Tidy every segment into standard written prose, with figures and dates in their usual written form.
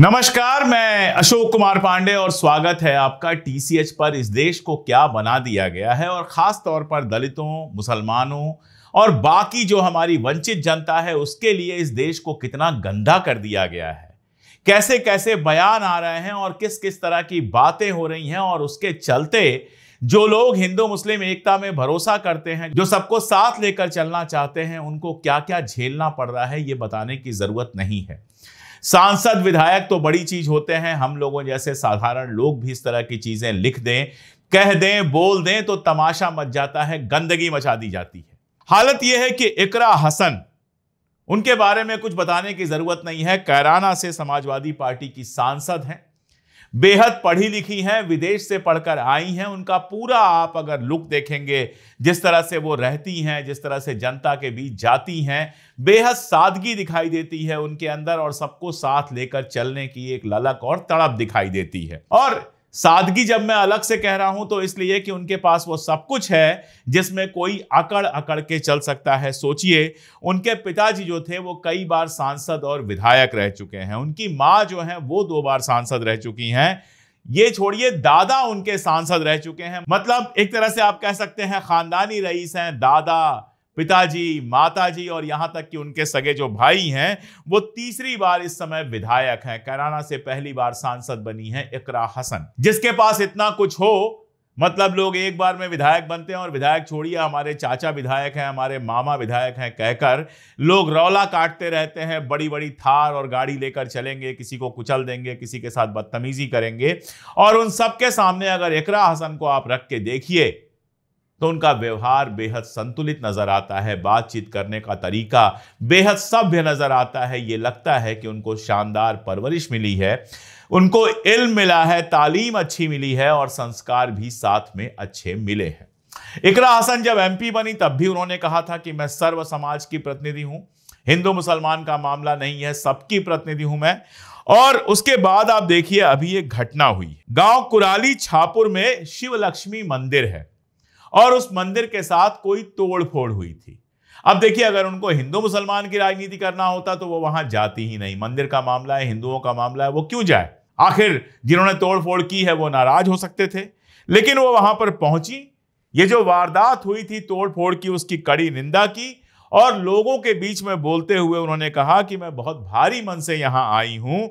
नमस्कार, मैं अशोक कुमार पांडे और स्वागत है आपका टीसीएच पर। इस देश को क्या बना दिया गया है और खास तौर पर दलितों, मुसलमानों और बाकी जो हमारी वंचित जनता है उसके लिए इस देश को कितना गंदा कर दिया गया है। कैसे कैसे बयान आ रहे हैं और किस किस तरह की बातें हो रही हैं और उसके चलते जो लोग हिंदू मुस्लिम एकता में भरोसा करते हैं, जो सबको साथ लेकर चलना चाहते हैं, उनको क्या क्या झेलना पड़ रहा है ये बताने की जरूरत नहीं है। सांसद विधायक तो बड़ी चीज होते हैं, हम लोगों जैसे साधारण लोग भी इस तरह की चीजें लिख दें, कह दें, बोल दें तो तमाशा मच जाता है, गंदगी मचा दी जाती है। हालत यह है कि इकरा हसन, उनके बारे में कुछ बताने की जरूरत नहीं है। कैराना से समाजवादी पार्टी की सांसद हैं, बेहद पढ़ी लिखी हैं, विदेश से पढ़कर आई हैं। उनका पूरा आप अगर लुक देखेंगे, जिस तरह से वो रहती हैं, जिस तरह से जनता के बीच जाती हैं, बेहद सादगी दिखाई देती है उनके अंदर और सबको साथ लेकर चलने की एक ललक और तड़प दिखाई देती है। और सादगी जब मैं अलग से कह रहा हूं तो इसलिए कि उनके पास वो सब कुछ है जिसमें कोई अकड़ अकड़ के चल सकता है। सोचिए, उनके पिताजी जो थे वो कई बार सांसद और विधायक रह चुके हैं, उनकी मां जो है वो 2 बार सांसद रह चुकी हैं, ये छोड़िए दादा उनके सांसद रह चुके हैं। मतलब एक तरह से आप कह सकते हैं खानदानी रईस हैं, दादा, पिताजी, माताजी और यहां तक कि उनके सगे जो भाई हैं वो तीसरी बार इस समय विधायक हैं। कैराना से पहली बार सांसद बनी है इकरा हसन। जिसके पास इतना कुछ हो, मतलब लोग एक बार में विधायक बनते हैं और विधायक छोड़िए, हमारे चाचा विधायक हैं, हमारे मामा विधायक हैं कहकर लोग रौला काटते रहते हैं, बड़ी बड़ी थार और गाड़ी लेकर चलेंगे, किसी को कुचल देंगे, किसी के साथ बदतमीजी करेंगे। और उन सबके सामने अगर इकरा हसन को आप रख के देखिए तो उनका व्यवहार बेहद संतुलित नजर आता है, बातचीत करने का तरीका बेहद सभ्य नजर आता है। ये लगता है कि उनको शानदार परवरिश मिली है, उनको इल्म मिला है, तालीम अच्छी मिली है और संस्कार भी साथ में अच्छे मिले हैं। इकरा हसन जब एमपी बनी तब भी उन्होंने कहा था कि मैं सर्व समाज की प्रतिनिधि हूं, हिंदू मुसलमान का मामला नहीं है, सबकी प्रतिनिधि हूं मैं। और उसके बाद आप देखिए, अभी एक घटना हुई, गांव कुराली छापुर में शिव लक्ष्मी मंदिर है और उस मंदिर के साथ कोई तोड़फोड़ हुई थी। अब देखिए, अगर उनको हिंदू मुसलमान की राजनीति करना होता तो वो वहां जाती ही नहीं। मंदिर का मामला है, हिंदुओं का मामला है, वो क्यों जाए? आखिर जिन्होंने तोड़फोड़ की है वो नाराज हो सकते थे, लेकिन वो वहां पर पहुंची। ये जो वारदात हुई थी तोड़फोड़ की, उसकी कड़ी निंदा की और लोगों के बीच में बोलते हुए उन्होंने कहा कि मैं बहुत भारी मन से यहां आई हूं।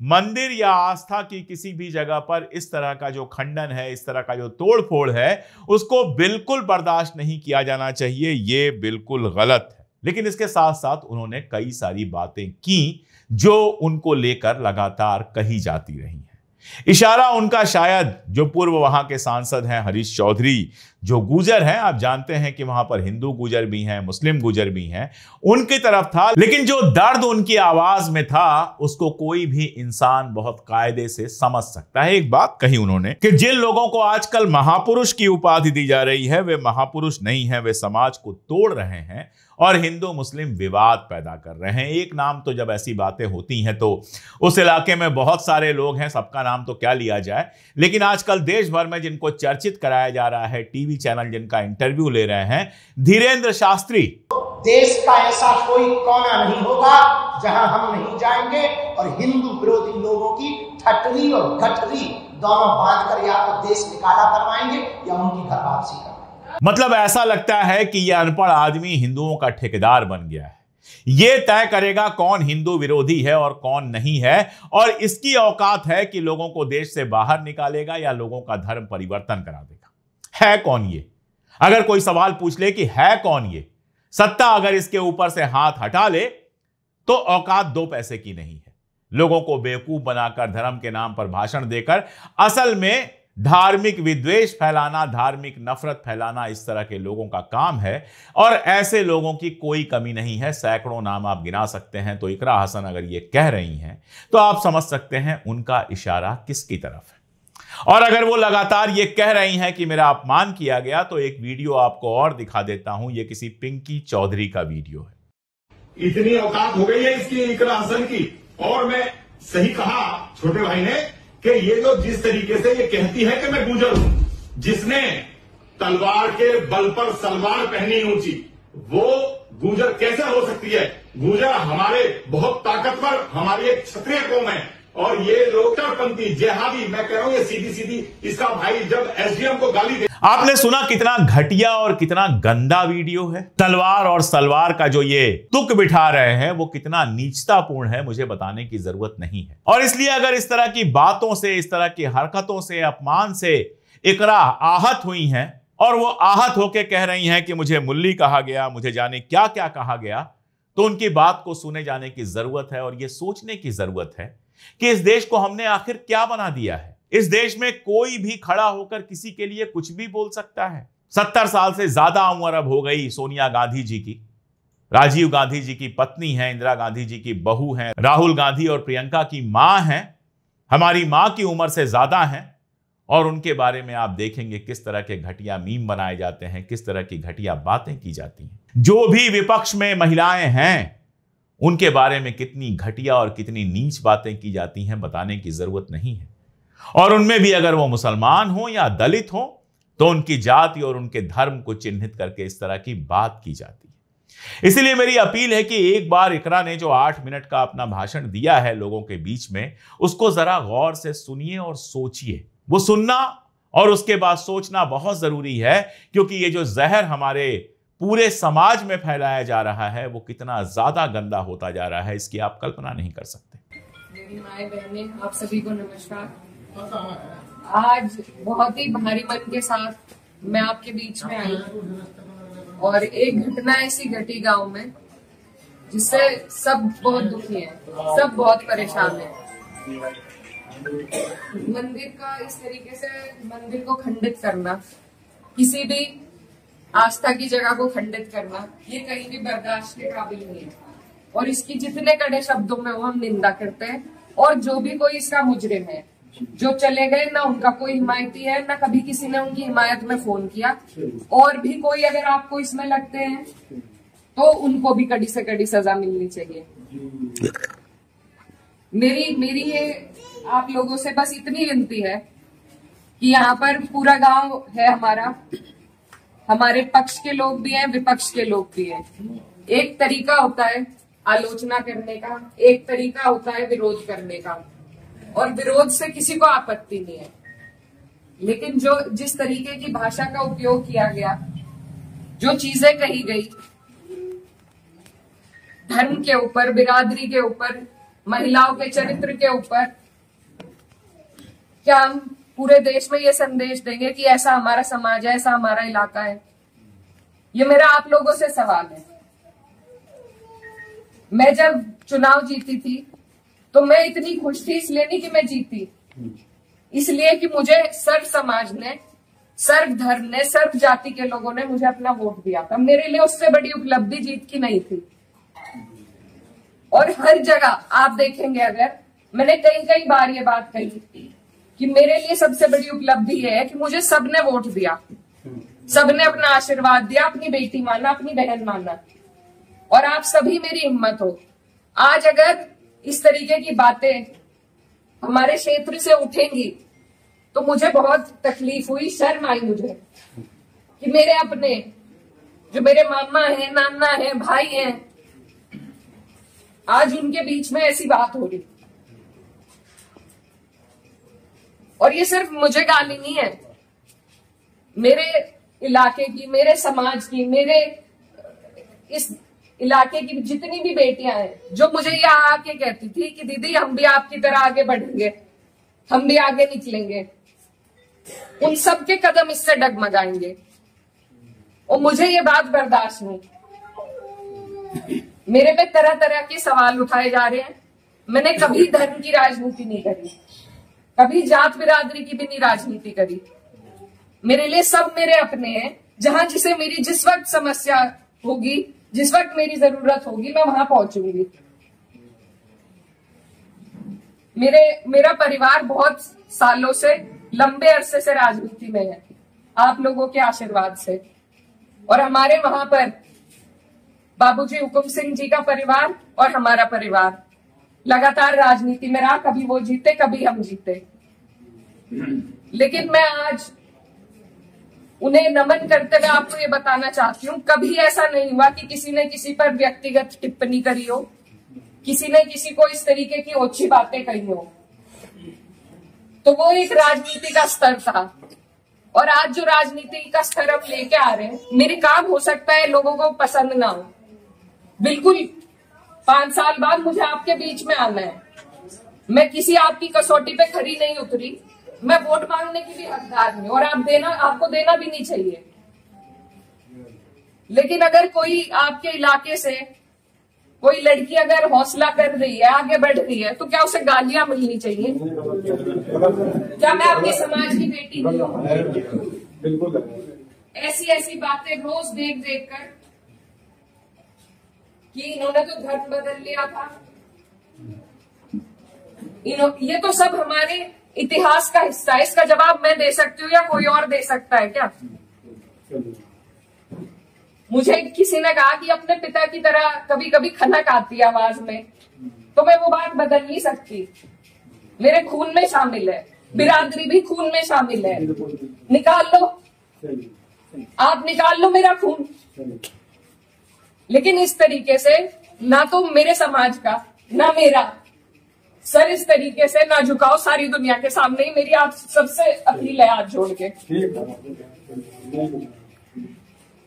मंदिर या आस्था की किसी भी जगह पर इस तरह का जो खंडन है, इस तरह का जो तोड़फोड़ है, उसको बिल्कुल बर्दाश्त नहीं किया जाना चाहिए, ये बिल्कुल गलत है। लेकिन इसके साथ साथ उन्होंने कई सारी बातें की जो उनको लेकर लगातार कही जाती रही हैं। इशारा उनका शायद जो पूर्व वहां के सांसद हैं हरीश चौधरी, जो गुजर हैं, आप जानते हैं कि वहां पर हिंदू गुजर भी हैं, मुस्लिम गुजर भी हैं, उनकी तरफ था। लेकिन जो दर्द उनकी आवाज में था उसको कोई भी इंसान बहुत कायदे से समझ सकता है। एक बात कही उन्होंने कि जिन लोगों को आजकल महापुरुष की उपाधि दी जा रही है वे महापुरुष नहीं है, वे समाज को तोड़ रहे हैं और हिंदू मुस्लिम विवाद पैदा कर रहे हैं। एक नाम तो जब ऐसी बातें होती हैं तो उस इलाके में बहुत सारे लोग हैं, सबका नाम तो क्या लिया जाए। लेकिन आजकल देश भर में जिनको चर्चित कराया जा रहा है, टीवी चैनल जिनका इंटरव्यू ले रहे हैं, धीरेन्द्र शास्त्री। देश का ऐसा कोई कोना नहीं होगा जहां हम नहीं जाएंगे और हिंदू विरोधी लोगों की ठटरी और गठरी दोनों बांधकर या तो देश निकाला करवाएंगे या उनकी घर वापसी करवाएंगे। मतलब ऐसा लगता है कि यह अनपढ़ आदमी हिंदुओं का ठेकेदार बन गया है। यह तय करेगा कौन हिंदू विरोधी है और कौन नहीं है, और इसकी औकात है कि लोगों को देश से बाहर निकालेगा या लोगों का धर्म परिवर्तन करा देगा। है कौन ये? अगर कोई सवाल पूछ ले कि है कौन ये, सत्ता अगर इसके ऊपर से हाथ हटा ले तो औकात 2 पैसे की नहीं है। लोगों को बेवकूफ बनाकर, धर्म के नाम पर भाषण देकर असल में धार्मिक विद्वेष फैलाना, धार्मिक नफरत फैलाना इस तरह के लोगों का काम है और ऐसे लोगों की कोई कमी नहीं है। सैकड़ों नाम आप गिना सकते हैं। तो इकरा हसन अगर ये कह रही हैं तो आप समझ सकते हैं उनका इशारा किसकी तरफ है। और अगर वो लगातार ये कह रही हैं कि मेरा अपमान किया गया, तो एक वीडियो आपको और दिखा देता हूं। ये किसी पिंकी चौधरी का वीडियो है। इतनी औकात हो गई है इसकी इकरा हसन की। और मैं सही कहा छोटे भाई ने कि ये जो जिस तरीके से ये कहती है कि मैं गुजर हूं, जिसने तलवार के बल पर सलवार पहनी ऊंची, वो गुजर कैसे हो सकती है? गुजर हमारे बहुत ताकतवर, हमारी एक क्षत्रिय कौम है, और ये लोग कट्टरपंथी जेहादी, मैं कह रहा हूं ये सीधी सीधी इसका भाई जब एसडीएम को गाली दे। आपने सुना कितना घटिया और कितना गंदा वीडियो है। तलवार और सलवार का जो ये तुक बिठा रहे हैं वो कितना नीचतापूर्ण है मुझे बताने की जरूरत नहीं है। और इसलिए अगर इस तरह की बातों से, इस तरह की हरकतों से, अपमान से इकरा आहत हुई हैं और वो आहत होकर कह रही हैं कि मुझे मुल्ली कहा गया, मुझे जाने क्या क्या कहा गया, तो उनकी बात को सुने जाने की जरूरत है और ये सोचने की जरूरत है कि इस देश को हमने आखिर क्या बना दिया है। इस देश में कोई भी खड़ा होकर किसी के लिए कुछ भी बोल सकता है। 70 साल से ज्यादा उम्र अब हो गई सोनिया गांधी जी की, राजीव गांधी जी की पत्नी हैं, इंदिरा गांधी जी की बहू हैं, राहुल गांधी और प्रियंका की मां हैं, हमारी मां की उम्र से ज्यादा हैं। और उनके बारे में आप देखेंगे किस तरह के घटिया मीम बनाए जाते हैं, किस तरह की घटिया बातें की जाती हैं। जो भी विपक्ष में महिलाएं हैं उनके बारे में कितनी घटिया और कितनी नीच बातें की जाती हैं बताने की जरूरत नहीं है। और उनमें भी अगर वो मुसलमान हो या दलित हो तो उनकी जाति और उनके धर्म को चिन्हित करके इस तरह की बात की जाती है। इसलिए मेरी अपील है कि एक बार इकरा ने जो 8 मिनट का अपना भाषण दिया है लोगों के बीच में, उसको जरा गौर से सुनिए और सोचिए। वो सुनना और उसके बाद सोचना बहुत जरूरी है, क्योंकि ये जो जहर हमारे पूरे समाज में फैलाया जा रहा है वो कितना ज्यादा गंदा होता जा रहा है, इसकी आप कल्पना नहीं कर सकते। मेरी माए बहनें, आप सभी को नमस्कार। आज बहुत ही भारी मन के साथ मैं आपके बीच में आई और एक घटना ऐसी घटी गांव में जिससे सब बहुत दुखी हैं, सब बहुत परेशान हैं। मंदिर का इस तरीके से मंदिर को खंडित करना, किसी भी आस्था की जगह को खंडित करना, ये कहीं भी बर्दाश्त के काबिल नहीं है। और इसकी जितने कड़े शब्दों में वो हम निंदा करते हैं। और जो भी कोई इसका मुजरिम है, जो चले गए, ना उनका कोई हिमायती है, ना कभी किसी ने उनकी हिमायत में फोन किया। और भी कोई अगर आपको इसमें लगते हैं तो उनको भी कड़ी से कड़ी सजा मिलनी चाहिए। मेरी ये आप लोगों से बस इतनी विनती है कि यहाँ पर पूरा गांव है हमारा, हमारे पक्ष के लोग भी हैं, विपक्ष के लोग भी हैं। एक तरीका होता है आलोचना करने का, एक तरीका होता है विरोध करने का, और विरोध से किसी को आपत्ति नहीं है। लेकिन जो जिस तरीके की भाषा का उपयोग किया गया, जो चीजें कही गई धर्म के ऊपर, बिरादरी के ऊपर, महिलाओं के चरित्र के ऊपर, क्या हम पूरे देश में ये संदेश देंगे कि ऐसा हमारा समाज है, ऐसा हमारा इलाका है? ये मेरा आप लोगों से सवाल है। मैं जब चुनाव जीती थी तो मैं इतनी खुश थी, इसलिए नहीं कि मैं जीती, इसलिए कि मुझे सर्व समाज ने, सर्व धर्म ने, सर्व जाति के लोगों ने मुझे अपना वोट दिया था। मेरे लिए उससे बड़ी उपलब्धि जीत की नहीं थी। और हर जगह आप देखेंगे, अगर मैंने कई बार ये बात कही कि मेरे लिए सबसे बड़ी उपलब्धि है कि मुझे सबने वोट दिया, सबने अपना आशीर्वाद दिया, अपनी बेटी माना, अपनी बहन माना, और आप सभी मेरी हिम्मत हो। आज अगर इस तरीके की बातें हमारे क्षेत्र से उठेंगी तो मुझे बहुत तकलीफ हुई, शर्म आई मुझे कि मेरे अपने, जो मेरे मामा हैं, नाना हैं, भाई हैं, आज उनके बीच में ऐसी बात हो रही। और ये सिर्फ मुझे गाली नहीं है, मेरे इलाके की, मेरे समाज की, मेरे इस इलाके की जितनी भी बेटियां हैं जो मुझे ये आके कहती थी कि दीदी हम भी आपकी तरह आगे बढ़ेंगे, हम भी आगे निकलेंगे, उन सब के कदम इससे डगमगाएंगे। और मुझे ये बात बर्दाश्त नहीं। मेरे पे तरह तरह के सवाल उठाए जा रहे हैं। मैंने कभी धर्म की राजनीति नहीं करी, कभी जात बिरादरी की भी नहीं राजनीति करी। मेरे लिए सब मेरे अपने हैं। जहां जिसे मेरी जिस वक्त समस्या होगी, जिस वक्त मेरी जरूरत होगी, मैं वहां पहुंचूंगी। मेरा परिवार बहुत सालों से, लंबे अरसे से राजनीति में है, आप लोगों के आशीर्वाद से। और हमारे वहां पर बाबूजी हुकुम सिंह जी का परिवार और हमारा परिवार लगातार राजनीति में रहा। कभी वो जीते, कभी हम जीते। लेकिन मैं आज उन्हें नमन करते हुए आपको ये बताना चाहती हूँ, कभी ऐसा नहीं हुआ कि किसी ने किसी पर व्यक्तिगत टिप्पणी करी हो, किसी ने किसी को इस तरीके की ओछी बातें कही हो। तो वो एक राजनीति का स्तर था। और आज जो राजनीति का स्तर हम लेके आ रहे हैं, मेरे काम हो सकता है लोगों को पसंद ना हो, बिल्कुल 5 साल बाद मुझे आपके बीच में आना है। मैं किसी आपकी कसौटी पे खरी नहीं उतरी, मैं वोट मांगने की भी हकदार हूं और आपको देना भी नहीं चाहिए। लेकिन अगर कोई आपके इलाके से कोई लड़की अगर हौसला कर रही है, आगे बढ़ रही है, तो क्या उसे गालियां मिलनी चाहिए? क्या मैं आपके समाज की बेटी नहीं हूं? ऐसी ऐसी बातें रोज देख देख कर कि इन्होंने तो धर्म बदल लिया था, ये तो सब हमारे इतिहास का हिस्सा है। इसका जवाब मैं दे सकती हूँ या कोई और दे सकता है क्या? मुझे किसी ने कहा कि अपने पिता की तरह कभी कभी खनक आती है आवाज में, तो मैं वो बात बदल नहीं सकती। मेरे खून में शामिल है, बिरादरी भी खून में शामिल है। निकाल लो, आप निकाल लो मेरा खून। लेकिन इस तरीके से ना तो मेरे समाज का ना मेरा सर इस तरीके से ना झुकाओ सारी दुनिया के सामने ही। मेरी आप सबसे अपील है हाथ जोड़ के।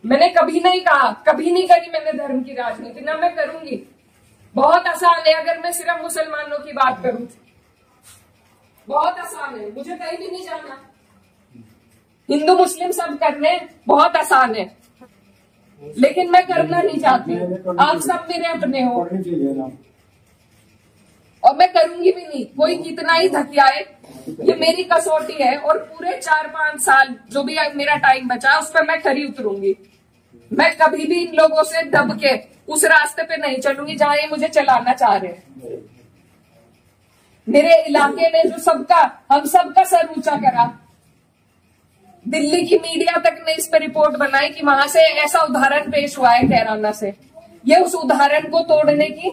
मैंने कभी नहीं कहा, कभी नहीं करी मैंने धर्म की राजनीति, ना मैं करूंगी। बहुत आसान है अगर मैं सिर्फ मुसलमानों की बात करूं, बहुत आसान है, मुझे कहीं भी नहीं जाना। हिंदू मुस्लिम सब करने बहुत आसान है, लेकिन मैं करना नहीं चाहती। आप सब मेरे अपने हो और मैं करूंगी भी नहीं। कोई कितना ही थकियाए, ये मेरी कसौटी है और पूरे 4-5 साल जो भी मेरा टाइम बचा है उस पर मैं खरी उतरूंगी। मैं कभी भी इन लोगों से दब के उस रास्ते पे नहीं चलूंगी जहां ये मुझे चलाना चाह रहे हैं। मेरे इलाके ने जो हम सबका सर ऊंचा करा, दिल्ली की मीडिया तक ने इस पर रिपोर्ट बनाई कि वहां से ऐसा उदाहरण पेश हुआ है कैराना से। ये उस उदाहरण को तोड़ने की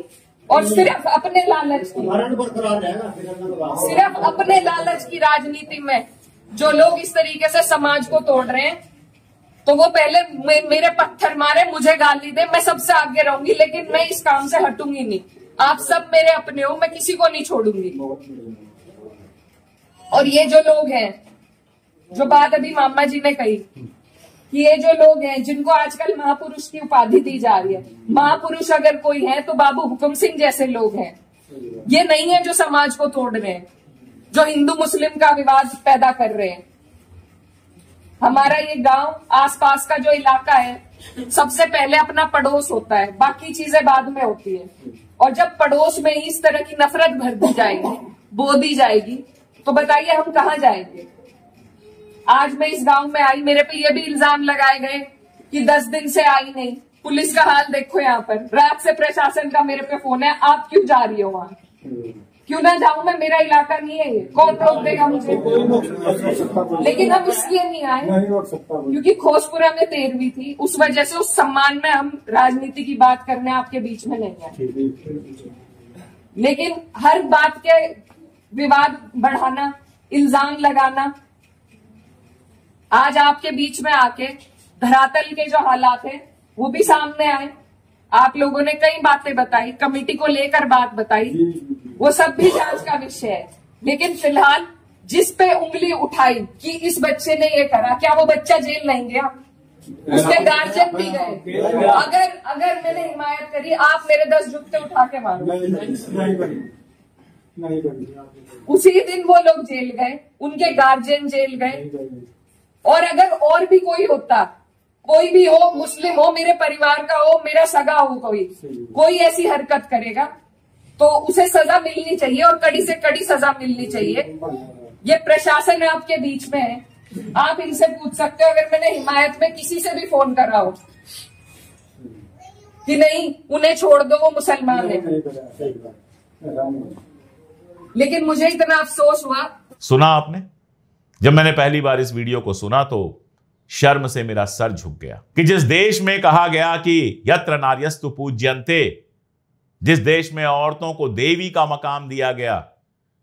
और सिर्फ अपने लालच की, सिर्फ अपने लालच की राजनीति में जो लोग इस तरीके से समाज को तोड़ रहे हैं, तो वो पहले मेरे पत्थर मारे, मुझे गाली दे, मैं सबसे आगे रहूंगी, लेकिन मैं इस काम से हटूंगी नहीं। आप सब मेरे अपने हो, मैं किसी को नहीं छोड़ूंगी। और ये जो लोग हैं, जो बात अभी मामा जी ने कही कि ये जो लोग हैं जिनको आजकल महापुरुष की उपाधि दी जा रही है, महापुरुष अगर कोई है तो बाबू हुकुम सिंह जैसे लोग हैं। ये नहीं है जो समाज को तोड़ रहे हैं, जो हिंदू मुस्लिम का विवाद पैदा कर रहे हैं। हमारा ये गांव, आसपास का जो इलाका है, सबसे पहले अपना पड़ोस होता है, बाकी चीजें बाद में होती है। और जब पड़ोस में इस तरह की नफरत भर दी जाएगी, बो दी जाएगी, तो बताइए हम कहाँ जाएंगे? आज मैं इस गांव में आई, मेरे पे ये भी इल्जाम लगाए गए कि 10 दिन से आई नहीं। पुलिस का हाल देखो यहाँ पर, रात से प्रशासन का मेरे पे फोन है, आप क्यों जा रही हो वहां? क्यों ना जाऊं मैं? मेरा इलाका नहीं है ये, कौन रोक देगा मुझे? लेकिन हम इसलिए नहीं आए क्योंकि खोसपुरा में 13वीं थी, उस वजह से उस सम्मान में हम राजनीति की बात करने आपके बीच में नहीं आए। लेकिन हर बात के विवाद बढ़ाना, इल्जाम लगाना, आज आपके बीच में आके धरातल के जो हालात है वो भी सामने आए। आप लोगों ने कई बातें बताई, कमेटी को लेकर बात बताई, वो सब भी जांच का विषय है। लेकिन फिलहाल जिस पे उंगली उठाई कि इस बच्चे ने ये करा, क्या वो बच्चा जेल नहीं गया? उसके गार्जियन भी गए। अगर मैंने हिमायत करी, आप मेरे 10 जुत्ते उठा के मारो। उसी दिन वो लोग जेल गए, उनके गार्जियन जेल गए। और अगर और भी कोई होता, कोई भी हो, मुस्लिम हो, मेरे परिवार का हो, मेरा सगा हो, कोई ऐसी हरकत करेगा तो उसे सजा मिलनी चाहिए और कड़ी से कड़ी सजा मिलनी चाहिए। ये प्रशासन आपके बीच में है, आप इनसे पूछ सकते हो। अगर मैंने हिमायत में किसी से भी फोन करा हो कि नहीं उन्हें छोड़ दो, वो मुसलमान है, लेकिन मुझे इतना अफसोस हुआ। सुना आपने? जब मैंने पहली बार इस वीडियो को सुना तो शर्म से मेरा सर झुक गया कि जिस देश में कहा गया कि यत्र नार्यस्तु पूज्यन्ते, जिस देश में औरतों को देवी का मकाम दिया गया,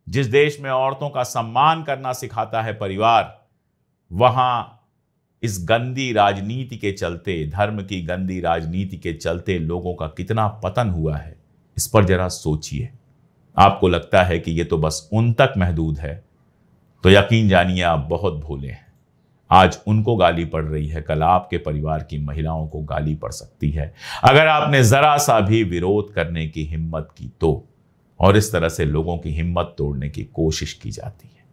जिस देश में औरतों का सम्मान करना सिखाता है परिवार, वहां इस गंदी राजनीति के चलते, धर्म की गंदी राजनीति के चलते लोगों का कितना पतन हुआ है, इस पर जरा सोचिए। आपको लगता है कि ये तो बस उन तक महदूद है, तो यकीन जानिए आप बहुत भोले हैं। आज उनको गाली पड़ रही है, कल आपके परिवार की महिलाओं को गाली पड़ सकती है अगर आपने जरा सा भी विरोध करने की हिम्मत की तो, और इस तरह से लोगों की हिम्मत तोड़ने की कोशिश की जाती है।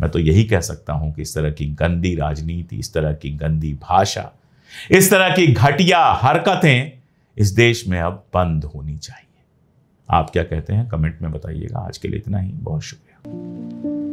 मैं तो यही कह सकता हूं कि इस तरह की गंदी राजनीति, इस तरह की गंदी भाषा, इस तरह की घटिया हरकतें इस देश में अब बंद होनी चाहिए। आप क्या कहते हैं कमेंट में बताइएगा। आज के लिए इतना ही, बहुत शुक्रिया।